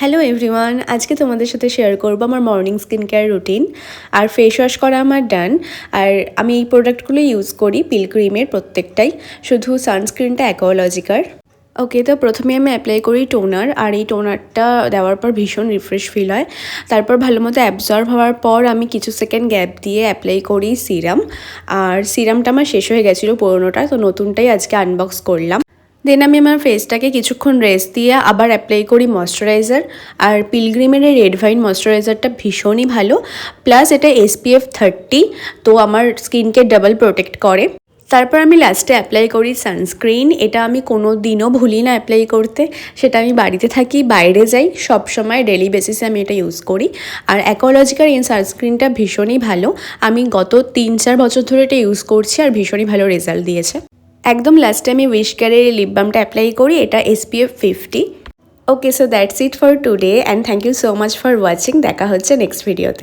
Hello everyone, আজকে তোমাদের সাথে শেয়ার করবো আমার মর্নিং স্কিন কেয়ার রুটিন। আর ফেস ওয়াশ করা আমার ডান। আর আমি এই প্রোডাক্টগুলো ইউজ করি পিলগ্রিমের প্রত্যেকটাই, শুধু সানস্ক্রিনটা অ্যাকোয়ালজিকার। ওকে, তো প্রথমে আমি অ্যাপ্লাই করি টোনার। আর এই টোনারটা দেওয়ার পর ভীষণ রিফ্রেশ ফিল হয়। তারপর ভালো মতো অ্যাবজর্ব হওয়ার পর আমি কিছু সেকেন্ড গ্যাপ দিয়ে অ্যাপ্লাই করি সিরাম। আর সিরামটা আমার শেষ হয়ে গেছিলো পুরোনোটা, তো নতুনটাই আজকে আনবক্স করলাম। দেন আমি আমার ফেসটাকে কিছুক্ষণ রেস্ট দিয়ে আবার অ্যাপ্লাই করি ময়শ্চারাইজার। আর পিলগ্রিমের এই রেড ভাইন ময়শ্চারাইজারটা ভীষণই ভালো, প্লাস এটা SPF 30, তো আমার স্কিনকে ডাবল প্রোটেক্ট করে। তারপর আমি লাস্টে অ্যাপ্লাই করি সানস্ক্রিন। এটা আমি কোনো দিনও ভুলি না অ্যাপ্লাই করতে, সেটা আমি বাড়িতে থাকি বাইরে যাই, সব সময় ডেলি বেসিসে আমি এটা ইউজ করি। আর অ্যাকোলজিকার এই সানস্ক্রিনটা ভীষণই ভালো, আমি গত 3-4 বছর ধরে এটা ইউজ করছি আর ভীষণই ভালো রেজাল্ট দিয়েছে। একদম লাস্টে আমি উইশ কেয়ারের লিপ বামটা অ্যাপ্লাই করি, এটা SPF 50। Okay, so that's it for today and thank you so much for watching. দেখা হচ্ছে নেক্সট ভিডিওতে।